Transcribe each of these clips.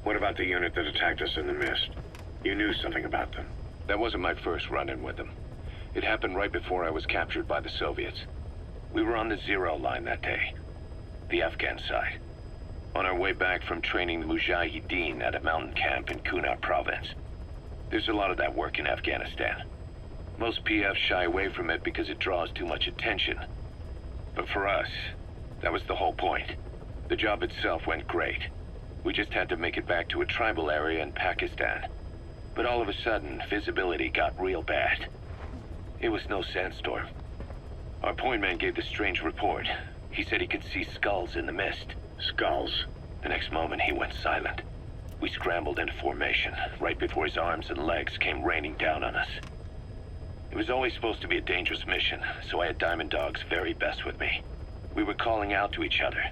What about the unit that attacked us in the mist? You knew something about them. That wasn't my first run-in with them. It happened right before I was captured by the Soviets. We were on the Zero line that day, the Afghan side, on our way back from training the Mujahideen at a mountain camp in Kunar province. There's a lot of that work in Afghanistan. Most PFs shy away from it because it draws too much attention. But for us, that was the whole point. The job itself went great. We just had to make it back to a tribal area in Pakistan. But all of a sudden, visibility got real bad. It was no sandstorm. Our point man gave this strange report. He said he could see skulls in the mist. Skulls? The next moment, he went silent. We scrambled into formation, right before his arms and legs came raining down on us. It was always supposed to be a dangerous mission, so I had Diamond Dog's very best with me. We were calling out to each other.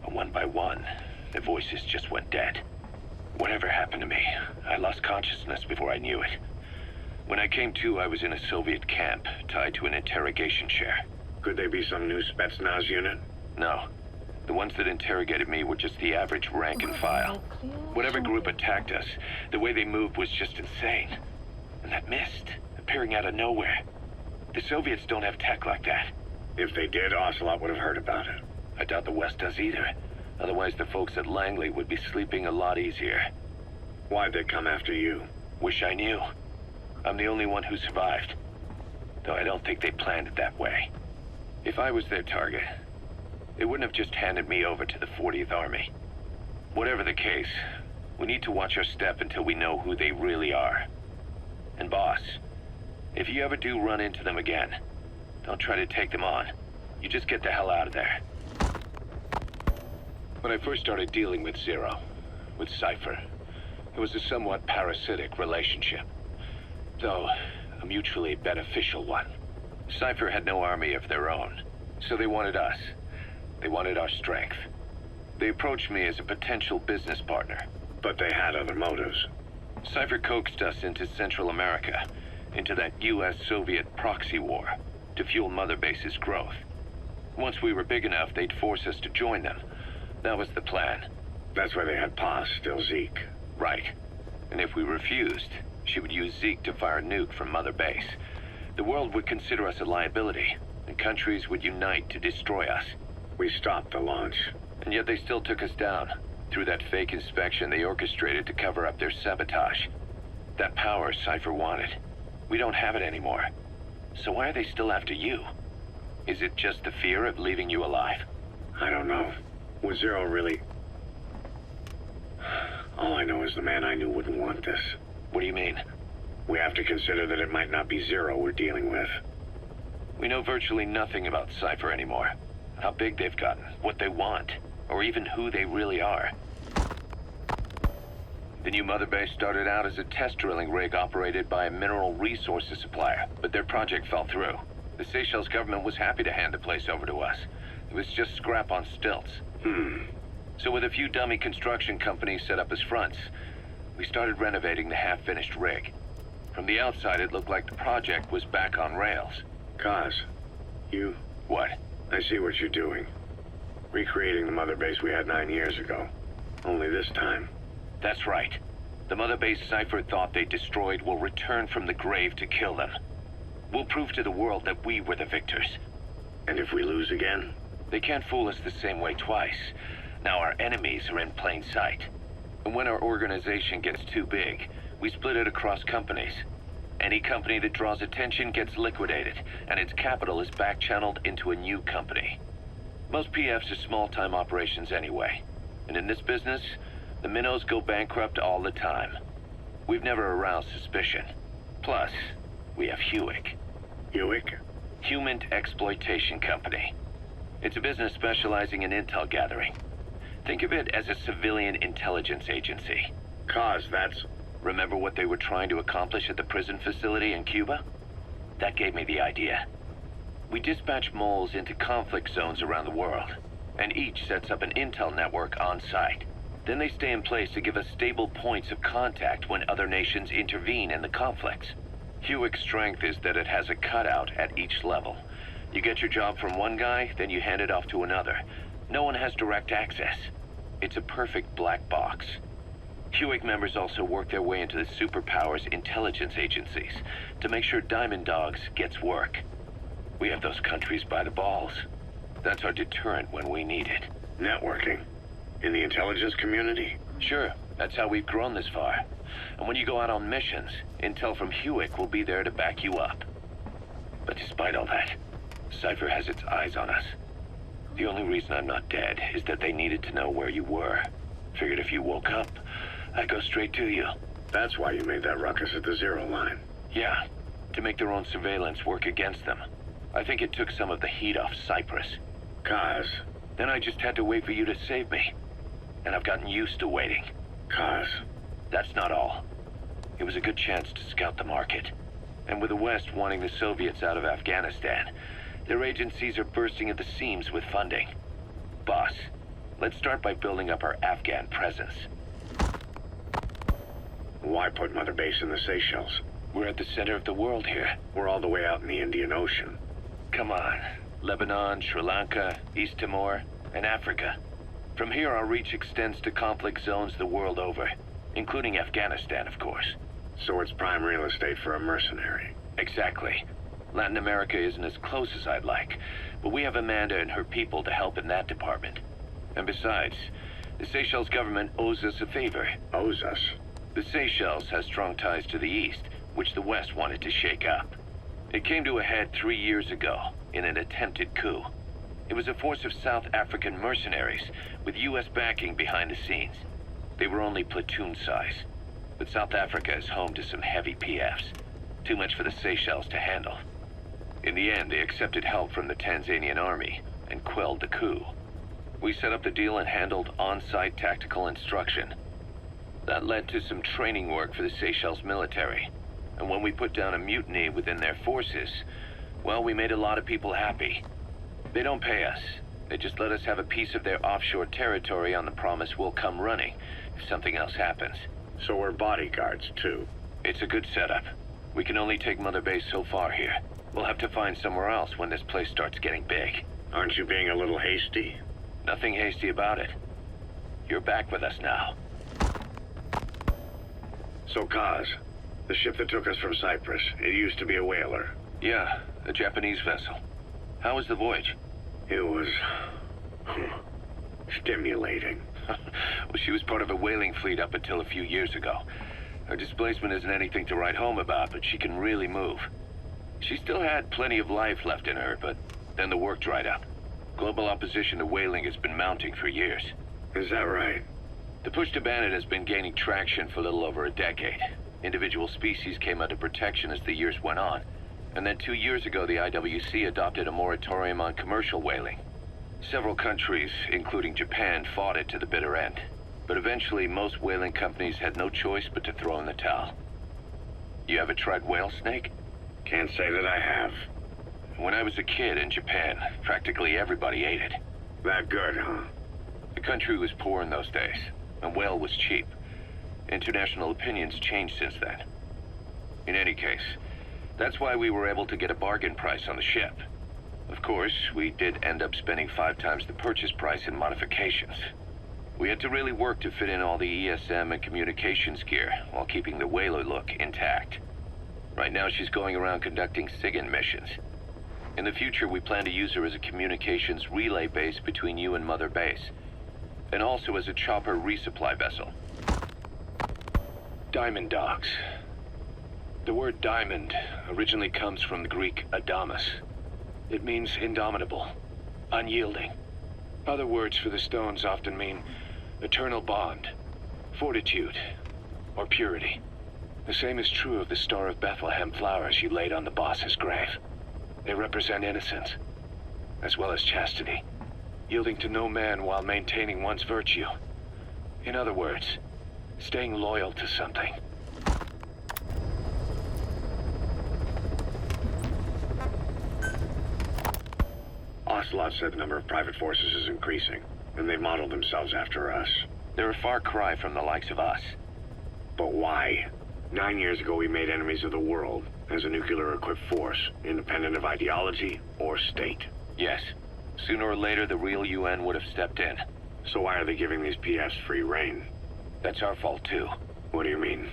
But one by one, the voices just went dead. Whatever happened to me, I lost consciousness before I knew it. When I came to, I was in a Soviet camp, tied to an interrogation chair. Could they be some new Spetsnaz unit? No. The ones that interrogated me were just the average rank and file. Whatever group attacked us, the way they moved was just insane. And that mist, appearing out of nowhere. The Soviets don't have tech like that. If they did, Ocelot would have heard about it. I doubt the West does either. Otherwise, the folks at Langley would be sleeping a lot easier. Why'd they come after you? Wish I knew. I'm the only one who survived. Though I don't think they planned it that way. If I was their target, they wouldn't have just handed me over to the 40th Army. Whatever the case, we need to watch our step until we know who they really are. And boss, if you ever do run into them again, don't try to take them on. You just get the hell out of there. When I first started dealing with Zero, with Cypher, it was a somewhat parasitic relationship. Though, a mutually beneficial one. Cypher had no army of their own, so they wanted us. They wanted our strength. They approached me as a potential business partner. But they had other motives. Cypher coaxed us into Central America, into that US-Soviet proxy war, to fuel Mother Base's growth. Once we were big enough, they'd force us to join them. That was the plan. That's why they had Paz, still Zeke. Right. And if we refused, she would use Zeke to fire a nuke from Mother Base. The world would consider us a liability, and countries would unite to destroy us. We stopped the launch. And yet they still took us down, through that fake inspection they orchestrated to cover up their sabotage. That power Cypher wanted. We don't have it anymore. So why are they still after you? Is it just the fear of leaving you alive? I don't know. Was Zero really... All I know is the man I knew wouldn't want this. What do you mean? We have to consider that it might not be Zero we're dealing with. We know virtually nothing about Cypher anymore. How big they've gotten, what they want, or even who they really are. The new Mother Base started out as a test drilling rig operated by a mineral resources supplier, but their project fell through. The Seychelles government was happy to hand the place over to us. It was just scrap on stilts. So with a few dummy construction companies set up as fronts, we started renovating the half-finished rig. From the outside, it looked like the project was back on rails. Kaz, you... What? I see what you're doing. Recreating the Mother Base we had 9 years ago. Only this time. That's right. The Mother Base Cypher thought they destroyed will return from the grave to kill them. We'll prove to the world that we were the victors. And if we lose again? They can't fool us the same way twice. Now our enemies are in plain sight. And when our organization gets too big, we split it across companies. Any company that draws attention gets liquidated, and its capital is back-channeled into a new company. Most PFs are small-time operations anyway. And in this business, the minnows go bankrupt all the time. We've never aroused suspicion. Plus, we have Hewick. Hewick? Human Exploitation Company. It's a business specializing in intel gathering. Think of it as a civilian intelligence agency. Kaz, that's... Remember what they were trying to accomplish at the prison facility in Cuba? That gave me the idea. We dispatch moles into conflict zones around the world, and each sets up an intel network on site. Then they stay in place to give us stable points of contact when other nations intervene in the conflicts. Hewick's strength is that it has a cutout at each level. You get your job from one guy, then you hand it off to another. No one has direct access. It's a perfect black box. Hewick members also work their way into the superpowers intelligence agencies to make sure Diamond Dogs gets work. We have those countries by the balls. That's our deterrent when we need it. Networking? In the intelligence community? Sure, that's how we've grown this far. And when you go out on missions, intel from Hewick will be there to back you up. But despite all that, Cypher has its eyes on us. The only reason I'm not dead is that they needed to know where you were. Figured if you woke up, I'd go straight to you. That's why you made that ruckus at the Zero line. Yeah, to make their own surveillance work against them. I think it took some of the heat off Cyprus. Kaz. Then I just had to wait for you to save me. And I've gotten used to waiting. Kaz. That's not all. It was a good chance to scout the market. And with the West wanting the Soviets out of Afghanistan, their agencies are bursting at the seams with funding. Boss, let's start by building up our Afghan presence. Why put Mother Base in the Seychelles? We're at the center of the world here. We're all the way out in the Indian Ocean. Come on. Lebanon, Sri Lanka, East Timor, and Africa. From here, our reach extends to conflict zones the world over, including Afghanistan, of course. So it's prime real estate for a mercenary. Exactly. Latin America isn't as close as I'd like, but we have Amanda and her people to help in that department. And besides, the Seychelles government owes us a favor. Owes us? The Seychelles has strong ties to the east, which the West wanted to shake up. It came to a head 3 years ago, in an attempted coup. It was a force of South African mercenaries, with U.S. backing behind the scenes. They were only platoon size, but South Africa is home to some heavy PFs. Too much for the Seychelles to handle. In the end, they accepted help from the Tanzanian army, and quelled the coup. We set up the deal and handled on-site tactical instruction. That led to some training work for the Seychelles military. And when we put down a mutiny within their forces, well, we made a lot of people happy. They don't pay us. They just let us have a piece of their offshore territory on the promise we'll come running if something else happens. So we're bodyguards, too. It's a good setup. We can only take Mother Base so far here. We'll have to find somewhere else when this place starts getting big. Aren't you being a little hasty? Nothing hasty about it. You're back with us now. So, Kaz, the ship that took us from Cyprus, it used to be a whaler. Yeah, a Japanese vessel. How was the voyage? It was... stimulating. Well, she was part of a whaling fleet up until a few years ago. Her displacement isn't anything to write home about, but she can really move. She still had plenty of life left in her, but then the work dried up. Global opposition to whaling has been mounting for years. Is that right? The push to ban it has been gaining traction for a little over a decade. Individual species came under protection as the years went on. And then 2 years ago, the IWC adopted a moratorium on commercial whaling. Several countries, including Japan, fought it to the bitter end. But eventually, most whaling companies had no choice but to throw in the towel. You ever tried whale snake? Can't say that I have. When I was a kid in Japan, practically everybody ate it. That good, huh? The country was poor in those days, and whale was cheap. International opinions changed since then. In any case, that's why we were able to get a bargain price on the ship. Of course, we did end up spending 5 times the purchase price in modifications. We had to really work to fit in all the ESM and communications gear while keeping the whaler look intact. Right now, she's going around conducting SIGINT missions. In the future, we plan to use her as a communications relay base between you and Mother Base, and also as a chopper resupply vessel. Diamond Dogs. The word diamond originally comes from the Greek adamas. It means indomitable, unyielding. Other words for the stones often mean eternal bond, fortitude, or purity. The same is true of the Star of Bethlehem flowers you laid on the boss's grave. They represent innocence, as well as chastity, yielding to no man while maintaining one's virtue. In other words, staying loyal to something. Ocelot said the number of private forces is increasing, and they modeled themselves after us. They're a far cry from the likes of us. But why? 9 years ago, we made enemies of the world as a nuclear-equipped force, independent of ideology or state. Yes. Sooner or later, the real UN would have stepped in. So why are they giving these PFs free rein? That's our fault too. What do you mean?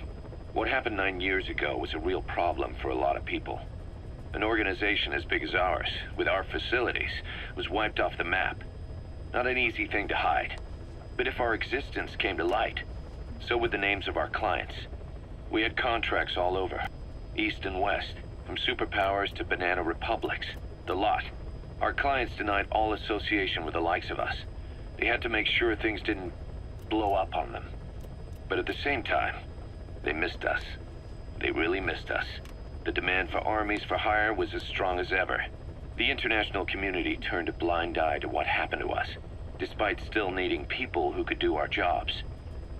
What happened 9 years ago was a real problem for a lot of people. An organization as big as ours, with our facilities, was wiped off the map. Not an easy thing to hide. But if our existence came to light, so would the names of our clients. We had contracts all over, east and west, from superpowers to banana republics, the lot. Our clients denied all association with the likes of us. They had to make sure things didn't blow up on them. But at the same time, they missed us. They really missed us. The demand for armies for hire was as strong as ever. The international community turned a blind eye to what happened to us, despite still needing people who could do our jobs.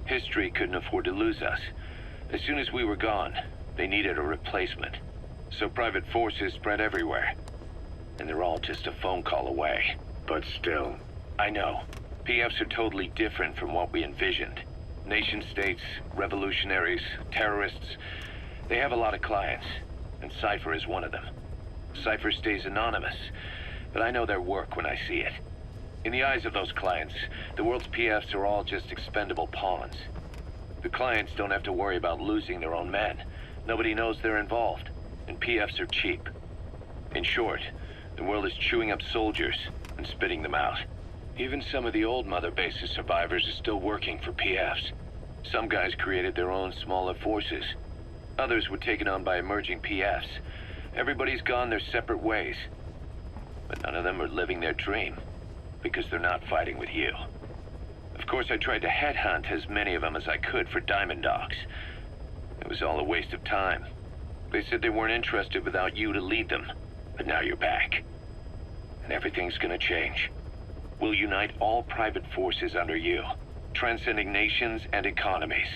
History couldn't afford to lose us. As soon as we were gone, they needed a replacement. So private forces spread everywhere. And they're all just a phone call away. But still. I know. PFs are totally different from what we envisioned. Nation-states, revolutionaries, terrorists, they have a lot of clients, and Cypher is one of them. Cypher stays anonymous, but I know their work when I see it. In the eyes of those clients, the world's PFs are all just expendable pawns. The clients don't have to worry about losing their own men. Nobody knows they're involved, and PFs are cheap. In short, the world is chewing up soldiers and spitting them out. Even some of the old Mother Base's survivors are still working for PFs. Some guys created their own smaller forces. Others were taken on by emerging PFs. Everybody's gone their separate ways. But none of them are living their dream, because they're not fighting with you. Of course, I tried to headhunt as many of them as I could for Diamond Dogs. It was all a waste of time. They said they weren't interested without you to lead them. But now you're back. And everything's gonna change. We'll unite all private forces under you, transcending nations and economies.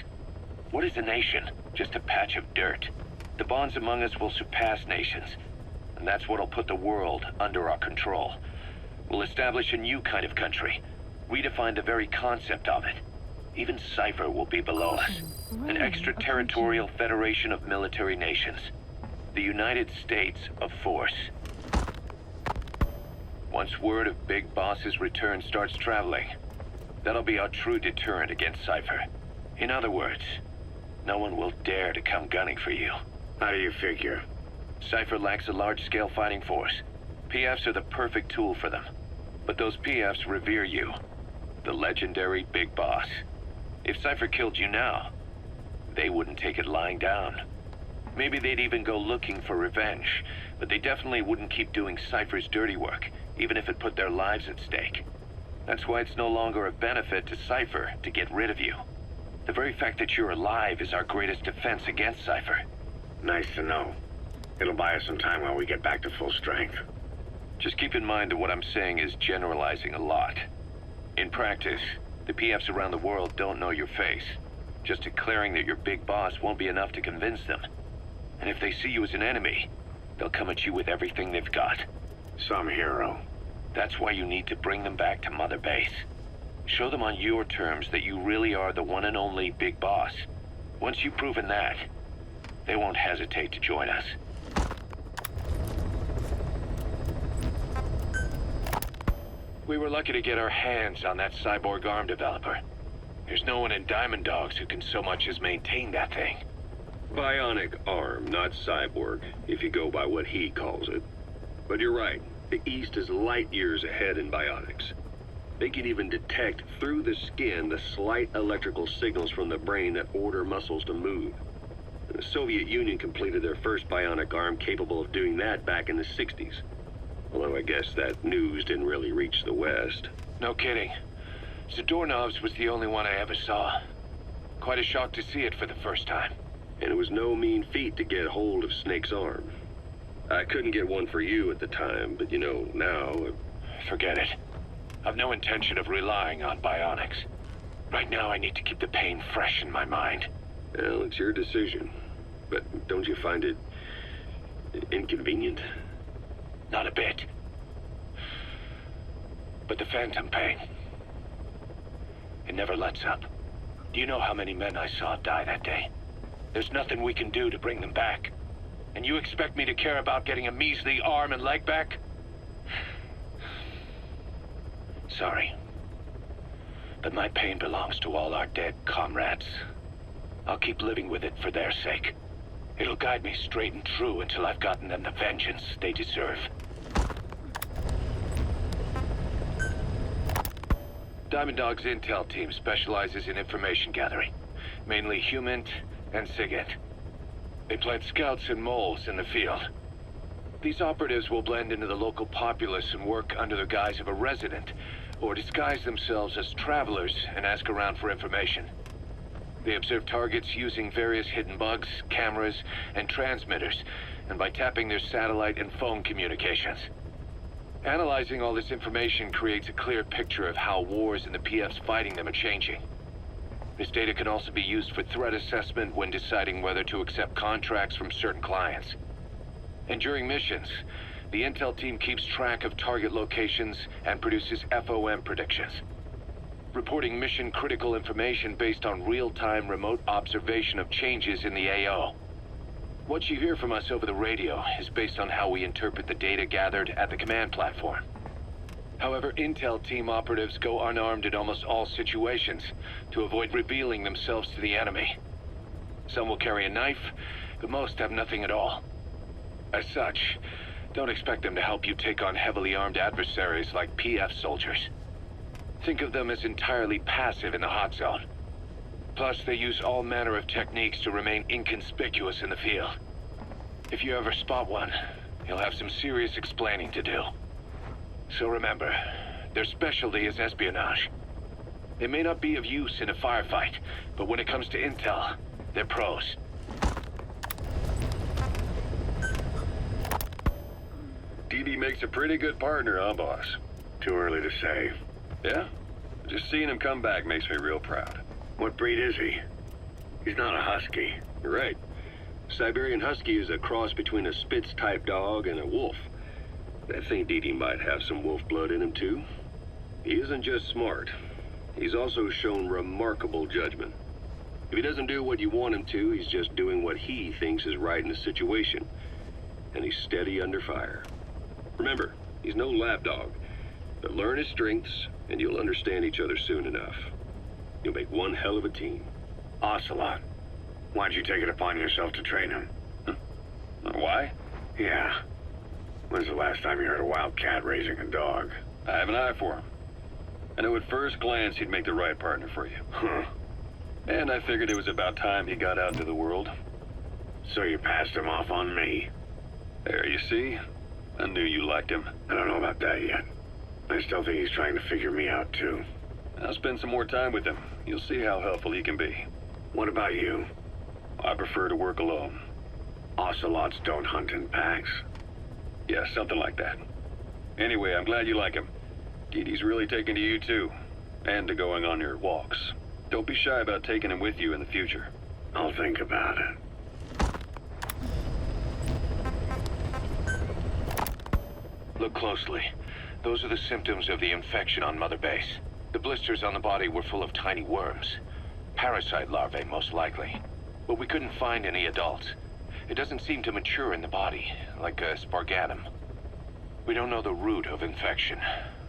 What is a nation? Just a patch of dirt. The bonds among us will surpass nations, and that's what'll put the world under our control. We'll establish a new kind of country, redefine the very concept of it. Even Cypher will be below us. An extraterritorial federation of military nations. The United States of Force. Once word of Big Boss's return starts traveling, that'll be our true deterrent against Cypher. In other words, no one will dare to come gunning for you. How do you figure? Cypher lacks a large-scale fighting force. PFs are the perfect tool for them. But those PFs revere you. The legendary Big Boss. If Cypher killed you now, they wouldn't take it lying down. Maybe they'd even go looking for revenge, but they definitely wouldn't keep doing Cypher's dirty work, even if it put their lives at stake. That's why it's no longer a benefit to Cypher to get rid of you. The very fact that you're alive is our greatest defense against Cypher. Nice to know. It'll buy us some time while we get back to full strength. Just keep in mind that what I'm saying is generalizing a lot. In practice, the PFs around the world don't know your face. Just declaring that you're Big Boss won't be enough to convince them. And if they see you as an enemy, they'll come at you with everything they've got. Some hero. That's why you need to bring them back to Mother Base. Show them on your terms that you really are the one and only Big Boss. Once you've proven that, they won't hesitate to join us. We were lucky to get our hands on that cyborg arm developer. There's no one in Diamond Dogs who can so much as maintain that thing. Bionic arm, not cyborg, if you go by what he calls it. But you're right, the East is light years ahead in bionics. They can even detect through the skin the slight electrical signals from the brain that order muscles to move. And the Soviet Union completed their first bionic arm capable of doing that back in the 60s. Although I guess that news didn't really reach the West. No kidding. Zadornov's was the only one I ever saw. Quite a shock to see it for the first time. And it was no mean feat to get hold of Snake's arm. I couldn't get one for you at the time, but you know, now... Forget it. I've no intention of relying on bionics. Right now I need to keep the pain fresh in my mind. Well, it's your decision. But don't you find it... inconvenient? Not a bit. But the phantom pain... it never lets up. Do you know how many men I saw die that day? There's nothing we can do to bring them back. And you expect me to care about getting a measly arm and leg back? Sorry. But my pain belongs to all our dead comrades. I'll keep living with it for their sake. It'll guide me straight and true until I've gotten them the vengeance they deserve. Diamond Dog's intel team specializes in information gathering, mainly HUMINT and SIGINT. They plant scouts and moles in the field. These operatives will blend into the local populace and work under the guise of a resident, or disguise themselves as travelers and ask around for information. They observe targets using various hidden bugs, cameras, and transmitters, and by tapping their satellite and phone communications. Analyzing all this information creates a clear picture of how wars and the PFs fighting them are changing. This data can also be used for threat assessment when deciding whether to accept contracts from certain clients. And during missions, the intel team keeps track of target locations and produces FOM predictions, reporting mission-critical information based on real-time remote observation of changes in the AO. What you hear from us over the radio is based on how we interpret the data gathered at the command platform. However, intel team operatives go unarmed in almost all situations to avoid revealing themselves to the enemy. Some will carry a knife, but most have nothing at all. As such, don't expect them to help you take on heavily armed adversaries like PF soldiers. Think of them as entirely passive in the hot zone. Plus, they use all manner of techniques to remain inconspicuous in the field. If you ever spot one, you'll have some serious explaining to do. So remember, their specialty is espionage. They may not be of use in a firefight, but when it comes to intel, they're pros. DD makes a pretty good partner, huh, boss? Too early to say. Yeah? Just seeing him come back makes me real proud. What breed is he? He's not a husky. You're right. Siberian Husky is a cross between a Spitz-type dog and a wolf. I think DD might have some wolf blood in him, too. He isn't just smart. He's also shown remarkable judgment. If he doesn't do what you want him to, he's just doing what he thinks is right in the situation. And he's steady under fire. Remember, he's no lapdog. But learn his strengths, and you'll understand each other soon enough. You'll make one hell of a team. Ocelot. Why'd you take it upon yourself to train him? Why? Yeah. When's the last time you heard a wild cat raising a dog? I have an eye for him. I knew at first glance he'd make the right partner for you. Huh. And I figured it was about time he got out into the world. So you passed him off on me? There, you see? I knew you liked him. I don't know about that yet. I still think he's trying to figure me out, too. I'll spend some more time with him. You'll see how helpful he can be. What about you? I prefer to work alone. Ocelots don't hunt in packs. Yeah, something like that. Anyway, I'm glad you like him. DD's really taking to you, too. And to going on your walks. Don't be shy about taking him with you in the future. I'll think about it. Look closely. Those are the symptoms of the infection on Mother Base. The blisters on the body were full of tiny worms. Parasite larvae, most likely. But we couldn't find any adults. It doesn't seem to mature in the body, like a spargatum. We don't know the root of infection,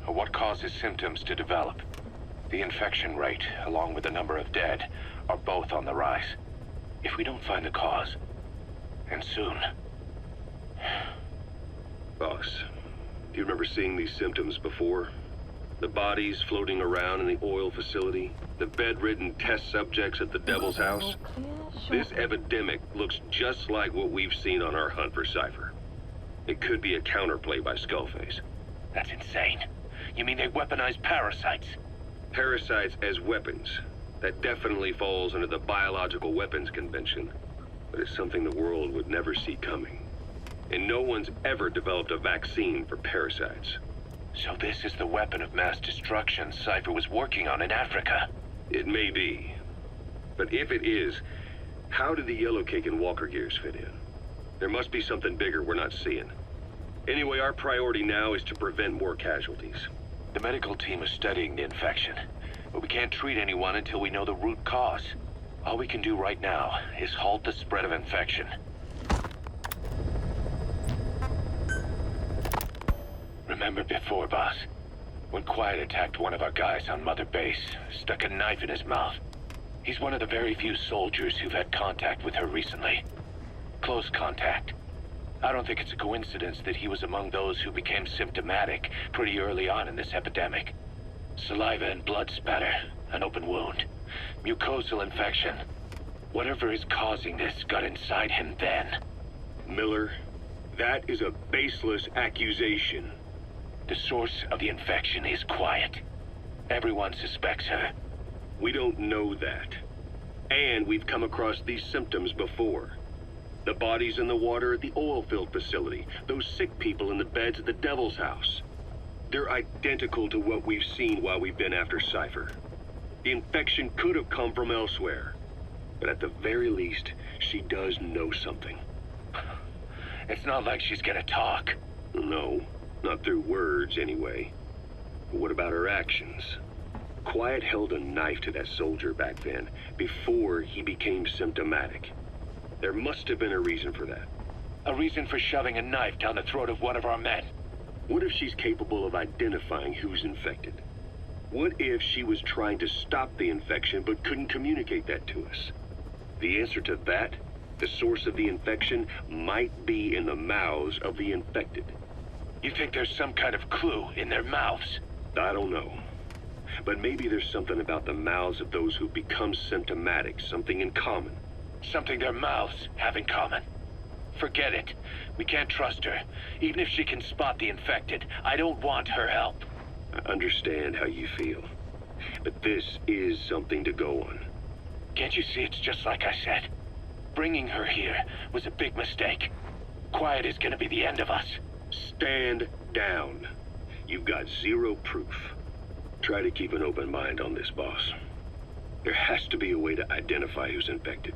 or what causes symptoms to develop. The infection rate, along with the number of dead, are both on the rise. If we don't find the cause, and soon... Boss, do you remember seeing these symptoms before? The bodies floating around in the oil facility, the bedridden test subjects at the Devil's House. This epidemic looks just like what we've seen on our hunt for Cypher. It could be a counterplay by Skullface. That's insane. You mean they weaponize parasites? Parasites as weapons. That definitely falls under the Biological Weapons Convention. But it's something the world would never see coming. And no one's ever developed a vaccine for parasites. So this is the weapon of mass destruction Cypher was working on in Africa. It may be. But if it is, how did the Yellow Cake and Walker Gears fit in? There must be something bigger we're not seeing. Anyway, our priority now is to prevent more casualties. The medical team is studying the infection, but we can't treat anyone until we know the root cause. All we can do right now is halt the spread of infection. Remember before, boss. When Quiet attacked one of our guys on Mother Base, stuck a knife in his mouth. He's one of the very few soldiers who've had contact with her recently. Close contact. I don't think it's a coincidence that he was among those who became symptomatic pretty early on in this epidemic. Saliva and blood spatter, an open wound, mucosal infection. Whatever is causing this got inside him then. Miller, that is a baseless accusation. The source of the infection is Quiet. Everyone suspects her. We don't know that. And we've come across these symptoms before. The bodies in the water at the oil field facility, those sick people in the beds at the Devil's House. They're identical to what we've seen while we've been after Cypher. The infection could have come from elsewhere. But at the very least, she does know something. It's not like she's gonna talk. No, not through words anyway. But what about her actions? Quiet held a knife to that soldier back then, before he became symptomatic. There must have been a reason for that. A reason for shoving a knife down the throat of one of our men. What if she's capable of identifying who's infected? What if she was trying to stop the infection but couldn't communicate that to us? The answer to that, the source of the infection, might be in the mouths of the infected. You think there's some kind of clue in their mouths? I don't know. But maybe there's something about the mouths of those who become symptomatic, something in common. Something their mouths have in common. Forget it. We can't trust her. Even if she can spot the infected, I don't want her help. I understand how you feel. But this is something to go on. Can't you see it's just like I said? Bringing her here was a big mistake. Quiet is gonna be the end of us. Stand down. You've got zero proof. Try to keep an open mind on this, boss. There has to be a way to identify who's infected.